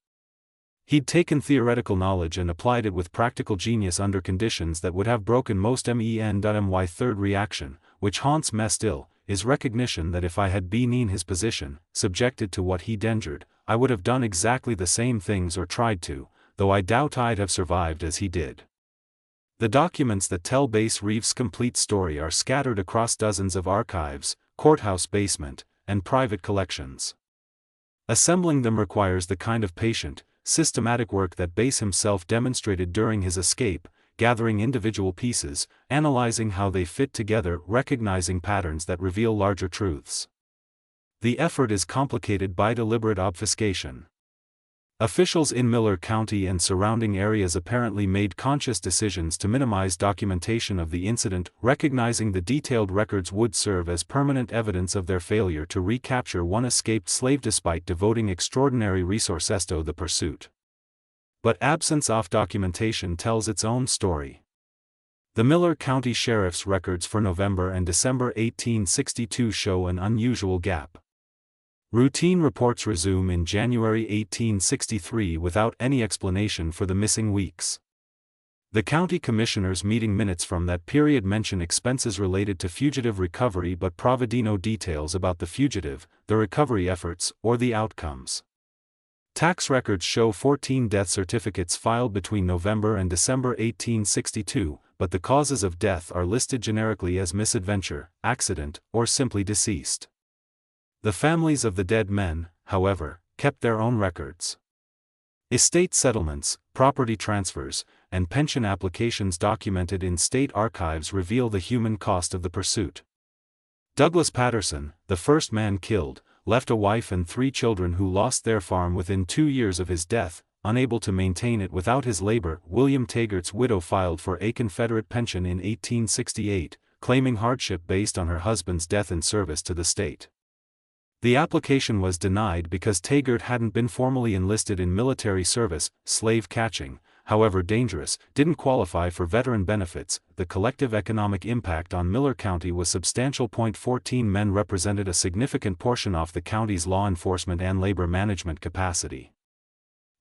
He'd taken theoretical knowledge and applied it with practical genius under conditions that would have broken most men. My third reaction, which haunts me still, is recognition that if I had been in his position, subjected to what he'd endured, I would have done exactly the same things or tried to, though I doubt I'd have survived as he did. The documents that tell Reeves' complete story are scattered across dozens of archives, courthouse basement, and private collections. Assembling them requires the kind of patient, systematic work that Bass himself demonstrated during his escape, gathering individual pieces, analyzing how they fit together, recognizing patterns that reveal larger truths. The effort is complicated by deliberate obfuscation. Officials in Miller County and surrounding areas apparently made conscious decisions to minimize documentation of the incident, recognizing the detailed records would serve as permanent evidence of their failure to recapture one escaped slave despite devoting extraordinary resources to the pursuit. But absence of documentation tells its own story. The Miller County Sheriff's records for November and December 1862 show an unusual gap. Routine reports resume in January 1863 without any explanation for the missing weeks. The county commissioners' meeting minutes from that period mention expenses related to fugitive recovery but provide no details about the fugitive, the recovery efforts, or the outcomes. Tax records show 14 death certificates filed between November and December 1862, but the causes of death are listed generically as misadventure, accident, or simply deceased. The families of the dead men, however, kept their own records. Estate settlements, property transfers, and pension applications documented in state archives reveal the human cost of the pursuit. Douglas Patterson, the first man killed, left a wife and 3 children who lost their farm within 2 years of his death, unable to maintain it without his labor. William Taggart's widow filed for a Confederate pension in 1868, claiming hardship based on her husband's death in service to the state. The application was denied because Taggart hadn't been formally enlisted in military service. Slave catching, however dangerous, didn't qualify for veteran benefits. The collective economic impact on Miller County was substantial. 14 men represented a significant portion of the county's law enforcement and labor management capacity.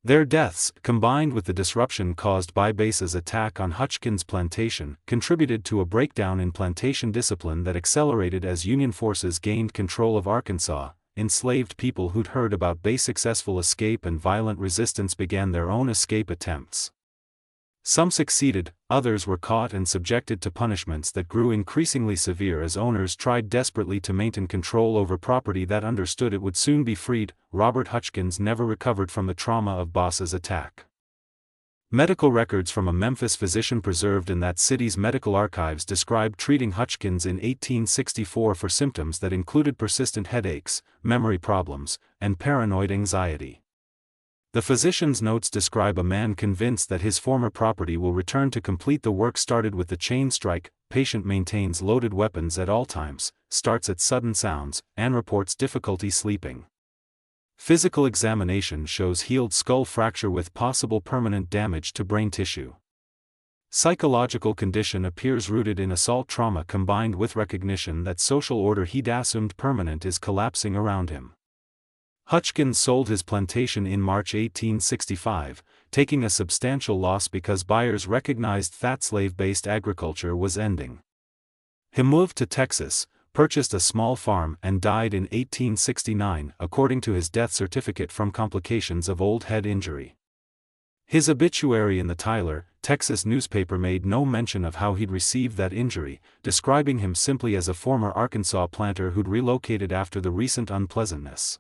Their deaths, combined with the disruption caused by Bass's attack on Hutchkins' plantation, contributed to a breakdown in plantation discipline that accelerated as Union forces gained control of Arkansas. Enslaved people who'd heard about Bass's successful escape and violent resistance began their own escape attempts. Some succeeded, others were caught and subjected to punishments that grew increasingly severe as owners tried desperately to maintain control over property that understood it would soon be freed. Robert Hutchkins never recovered from the trauma of Bass's attack. Medical records from a Memphis physician preserved in that city's medical archives describe treating Hutchkins in 1864 for symptoms that included persistent headaches, memory problems, and paranoid anxiety. The physician's notes describe a man convinced that his former property will return to complete the work started with the chain strike. Patient maintains loaded weapons at all times, starts at sudden sounds, and reports difficulty sleeping. Physical examination shows healed skull fracture with possible permanent damage to brain tissue. Psychological condition appears rooted in assault trauma combined with recognition that social order he'd assumed permanent is collapsing around him. Hutchkins sold his plantation in March 1865, taking a substantial loss because buyers recognized that slave-based agriculture was ending. He moved to Texas, purchased a small farm and died in 1869 according to his death certificate from complications of old head injury. His obituary in the Tyler, Texas newspaper made no mention of how he'd received that injury, describing him simply as a former Arkansas planter who'd relocated after the recent unpleasantness.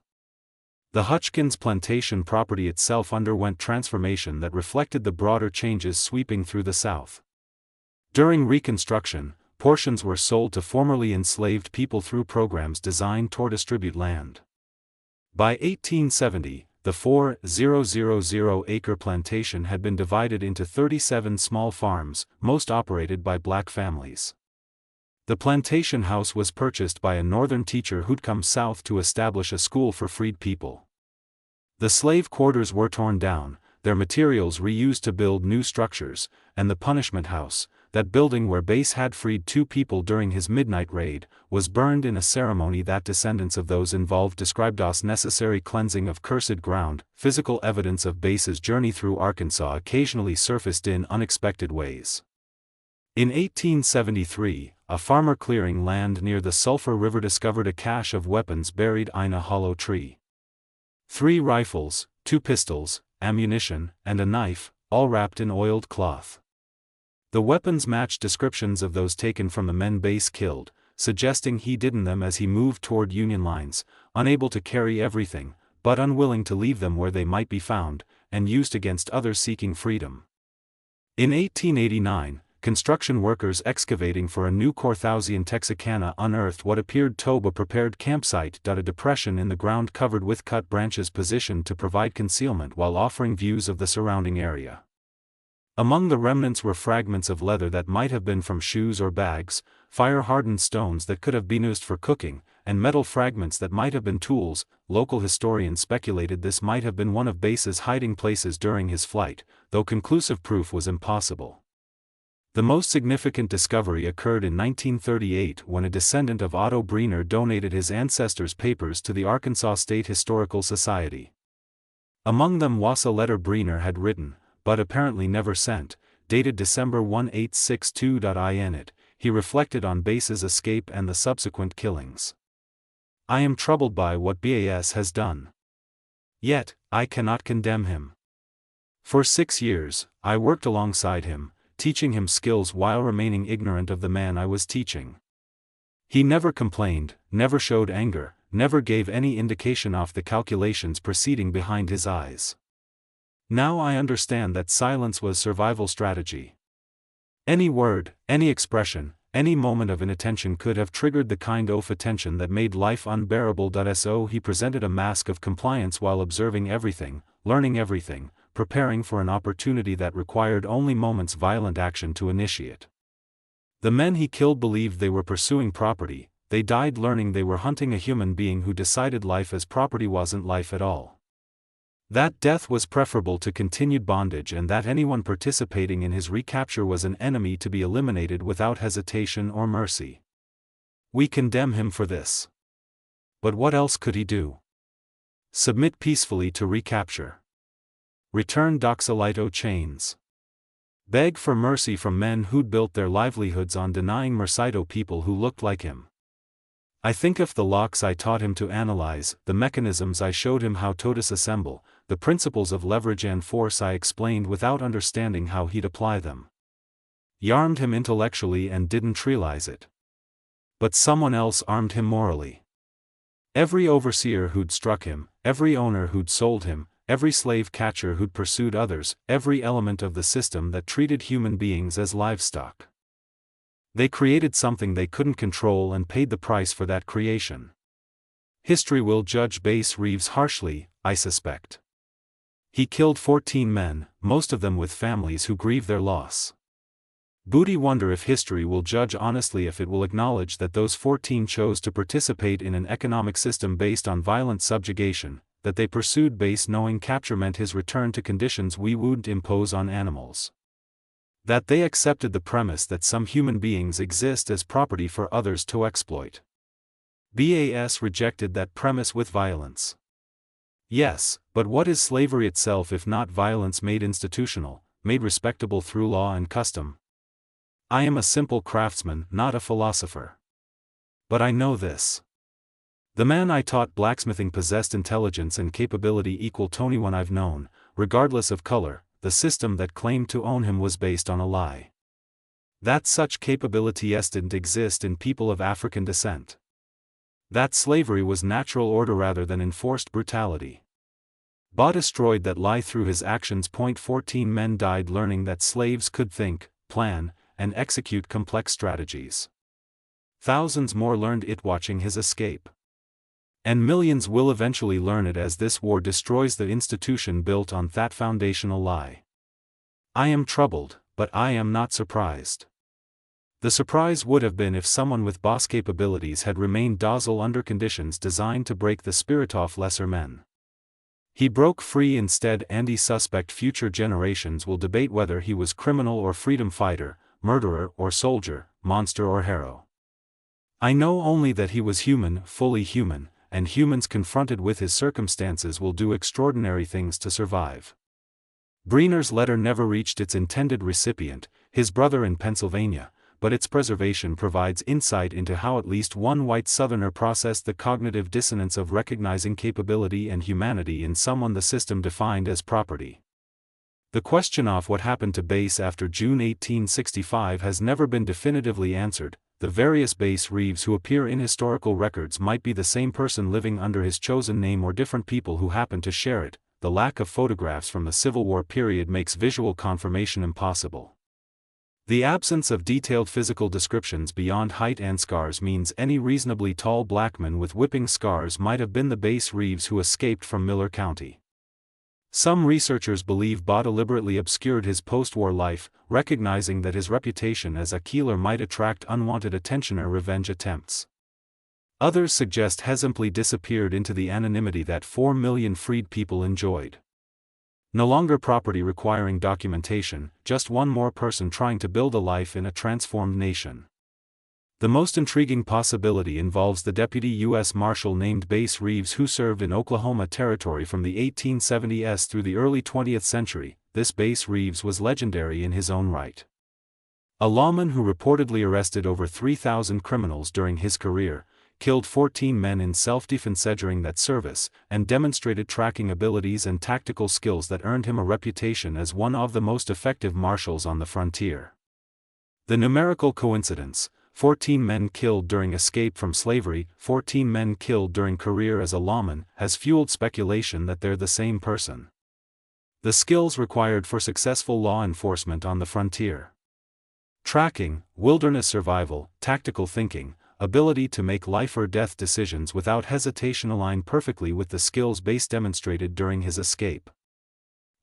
The Hutchkins plantation property itself underwent transformation that reflected the broader changes sweeping through the South. During Reconstruction, portions were sold to formerly enslaved people through programs designed to distribute land. By 1870, the 4,000-acre plantation had been divided into 37 small farms, most operated by black families. The plantation house was purchased by a northern teacher who'd come south to establish a school for freed people. The slave quarters were torn down, their materials reused to build new structures, and the punishment house, that building where Bass had freed 2 people during his midnight raid, was burned in a ceremony that descendants of those involved described as necessary cleansing of cursed ground. Physical evidence of Bass's journey through Arkansas occasionally surfaced in unexpected ways. In 1873, a farmer clearing land near the Sulphur River discovered a cache of weapons buried in a hollow tree. 3 rifles, 2 pistols, ammunition, and a knife, all wrapped in oiled cloth. The weapons matched descriptions of those taken from the men Bass killed, suggesting he'd hidden them as he moved toward Union lines, unable to carry everything, but unwilling to leave them where they might be found, and used against others seeking freedom. In 1889, construction workers excavating for a new courthouse in Texarkana unearthed what appeared to be a prepared campsite. A depression in the ground covered with cut branches positioned to provide concealment while offering views of the surrounding area. Among the remnants were fragments of leather that might have been from shoes or bags, fire-hardened stones that could have been used for cooking, and metal fragments that might have been tools. Local historians speculated this might have been one of Bass's hiding places during his flight, though conclusive proof was impossible. The most significant discovery occurred in 1938 when a descendant of Otto Breener donated his ancestors' papers to the Arkansas State Historical Society. Among them was a letter Breener had written, but apparently never sent, dated December 1862. In it, he reflected on Bass's escape and the subsequent killings. "I am troubled by what Bass has done. Yet, I cannot condemn him. For 6 years, I worked alongside him, teaching him skills while remaining ignorant of the man I was teaching. He never complained, never showed anger, never gave any indication of the calculations proceeding behind his eyes. Now I understand that silence was survival strategy. Any word, any expression, any moment of inattention could have triggered the kind of attention that made life unbearable. So he presented a mask of compliance while observing everything, learning everything, preparing for an opportunity that required only moments' violent action to initiate. The men he killed believed they were pursuing property, they died learning they were hunting a human being who decided life as property wasn't life at all. That death was preferable to continued bondage and that anyone participating in his recapture was an enemy to be eliminated without hesitation or mercy. We condemn him for this. But what else could he do? Submit peacefully to recapture. Return Doxalito chains. Beg for mercy from men who'd built their livelihoods on denying mercy to people who looked like him. I think of the locks I taught him to analyze, the mechanisms I showed him how to disassemble, the principles of leverage and force I explained without understanding how he'd apply them. Armed him intellectually and didn't realize it. But someone else armed him morally. Every overseer who'd struck him, every owner who'd sold him, every slave catcher who'd pursued others, every element of the system that treated human beings as livestock. They created something they couldn't control and paid the price for that creation. History will judge Bass Reeves harshly, I suspect. He killed 14 men, most of them with families who grieve their loss. Booty wonder if history will judge honestly, if it will acknowledge that those 14 chose to participate in an economic system based on violent subjugation, that they pursued Bass knowing capture meant his return to conditions we wouldn't impose on animals. That they accepted the premise that some human beings exist as property for others to exploit. Bass rejected that premise with violence. Yes, but what is slavery itself if not violence made institutional, made respectable through law and custom? I am a simple craftsman, not a philosopher. But I know this. The man I taught blacksmithing possessed intelligence and capability equal to anyone I've known, regardless of color. The system that claimed to own him was based on a lie. That such capability didn't exist in people of African descent. That slavery was natural order rather than enforced brutality. Ba destroyed that lie through his actions. 14 men died learning that slaves could think, plan, and execute complex strategies. Thousands more learned it watching his escape. And millions will eventually learn it as this war destroys the institution built on that foundational lie. I am troubled, but I am not surprised. The surprise would have been if someone with boss capabilities had remained docile under conditions designed to break the spirit of lesser men. He broke free instead, and he suspect future generations will debate whether he was criminal or freedom fighter, murderer or soldier, monster or hero. I know only that he was human, fully human, and humans confronted with his circumstances will do extraordinary things to survive. Breener's letter never reached its intended recipient, his brother in Pennsylvania, but its preservation provides insight into how at least one white Southerner processed the cognitive dissonance of recognizing capability and humanity in someone the system defined as property. The question of what happened to Bass after June 1865 has never been definitively answered. The various Bass Reeves who appear in historical records might be the same person living under his chosen name or different people who happen to share it. The lack of photographs from the Civil War period makes visual confirmation impossible. The absence of detailed physical descriptions beyond height and scars means any reasonably tall black man with whipping scars might have been the Bass Reeves who escaped from Miller County. Some researchers believe Baugh deliberately obscured his post-war life, recognizing that his reputation as a killer might attract unwanted attention or revenge attempts. Others suggest he simply disappeared into the anonymity that 4 million freed people enjoyed. No longer property requiring documentation, just one more person trying to build a life in a transformed nation. The most intriguing possibility involves the deputy U.S. Marshal named Bass Reeves who served in Oklahoma Territory from the 1870s through the early 20th century. This Bass Reeves was legendary in his own right. A lawman who reportedly arrested over 3,000 criminals during his career, killed 14 men in self-defense during that service, and demonstrated tracking abilities and tactical skills that earned him a reputation as one of the most effective marshals on the frontier. The numerical coincidence, 14 men killed during escape from slavery, 14 men killed during career as a lawman, has fueled speculation that they're the same person. The skills required for successful law enforcement on the frontier. Tracking, wilderness survival, tactical thinking, ability to make life or death decisions without hesitation align perfectly with the skills Bass demonstrated during his escape.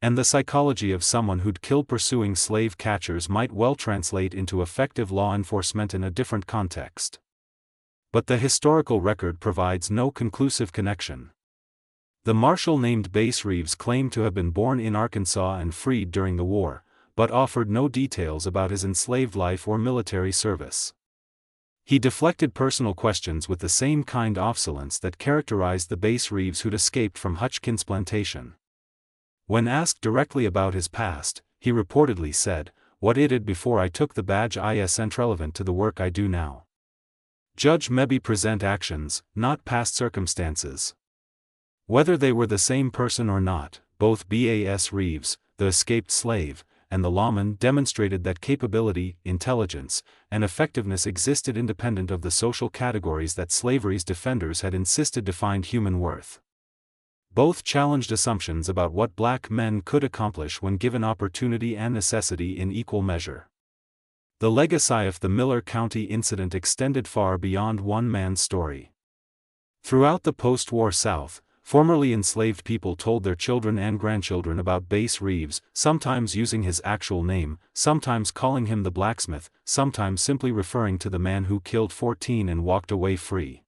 And the psychology of someone who'd killed pursuing slave catchers might well translate into effective law enforcement in a different context. But the historical record provides no conclusive connection. The marshal named Bass Reeves claimed to have been born in Arkansas and freed during the war, but offered no details about his enslaved life or military service. He deflected personal questions with the same kind of insolence that characterized the Bass Reeves who'd escaped from Hutchins Plantation. When asked directly about his past, he reportedly said, "What I did before I took the badge isn't relevant to the work I do now. Judge maybe present actions, not past circumstances." Whether they were the same person or not, both Bass Reeves, the escaped slave, and the lawman demonstrated that capability, intelligence, and effectiveness existed independent of the social categories that slavery's defenders had insisted defined human worth. Both challenged assumptions about what black men could accomplish when given opportunity and necessity in equal measure. The legacy of the Miller County incident extended far beyond one man's story. Throughout the post-war South, formerly enslaved people told their children and grandchildren about Bass Reeves, sometimes using his actual name, sometimes calling him the blacksmith, sometimes simply referring to the man who killed 14 and walked away free.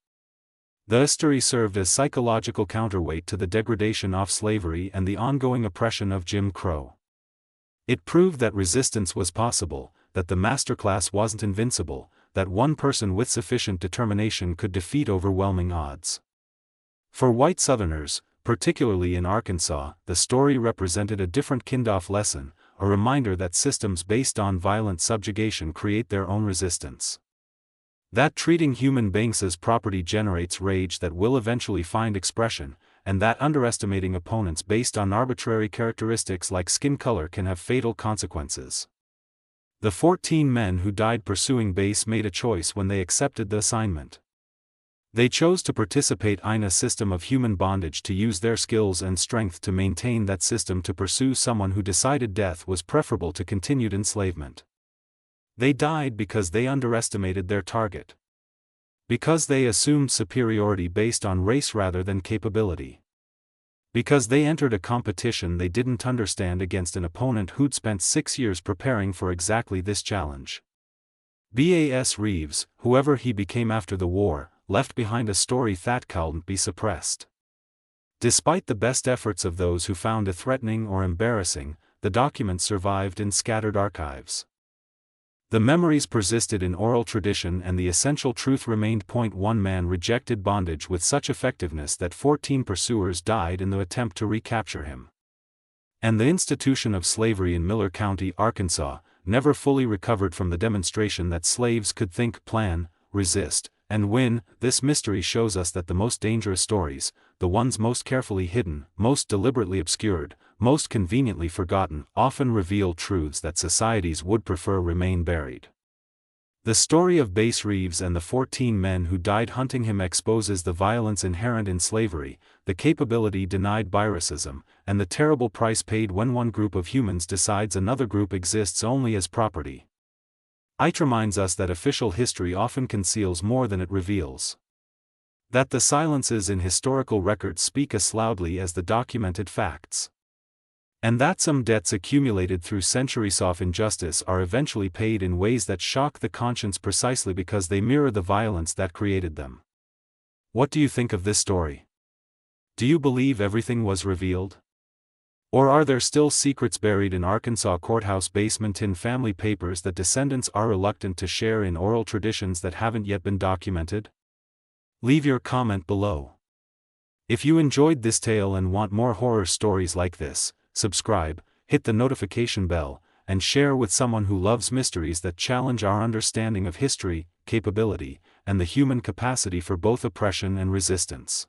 The history served as psychological counterweight to the degradation of slavery and the ongoing oppression of Jim Crow. It proved that resistance was possible, that the masterclass wasn't invincible, that one person with sufficient determination could defeat overwhelming odds. For white Southerners, particularly in Arkansas, the story represented a different kind of lesson, a reminder that systems based on violent subjugation create their own resistance. That treating human beings as property generates rage that will eventually find expression, and that underestimating opponents based on arbitrary characteristics like skin color can have fatal consequences. The 14 men who died pursuing Bass made a choice when they accepted the assignment. They chose to participate in a system of human bondage, to use their skills and strength to maintain that system, to pursue someone who decided death was preferable to continued enslavement. They died because they underestimated their target. Because they assumed superiority based on race rather than capability. Because they entered a competition they didn't understand against an opponent who'd spent 6 years preparing for exactly this challenge. Bas Reeves, whoever he became after the war, left behind a story that can't be suppressed. Despite the best efforts of those who found it threatening or embarrassing, the documents survived in scattered archives. The memories persisted in oral tradition and the essential truth remained. One man rejected bondage with such effectiveness that 14 pursuers died in the attempt to recapture him. And the institution of slavery in Miller County, Arkansas, never fully recovered from the demonstration that slaves could think, plan, resist, and win. This mystery shows us that the most dangerous stories, the ones most carefully hidden, most deliberately obscured, most conveniently forgotten, often reveal truths that societies would prefer remain buried. The story of Bas Reeves and the 14 men who died hunting him exposes the violence inherent in slavery, the capability denied by racism, and the terrible price paid when one group of humans decides another group exists only as property. It reminds us that official history often conceals more than it reveals. That the silences in historical records speak as loudly as the documented facts. And that some debts accumulated through centuries of injustice are eventually paid in ways that shock the conscience precisely because they mirror the violence that created them. What do you think of this story? Do you believe everything was revealed? Or are there still secrets buried in Arkansas courthouse basement in family papers that descendants are reluctant to share, in oral traditions that haven't yet been documented? Leave your comment below. If you enjoyed this tale and want more horror stories like this, subscribe, hit the notification bell, and share with someone who loves mysteries that challenge our understanding of history, capability, and the human capacity for both oppression and resistance.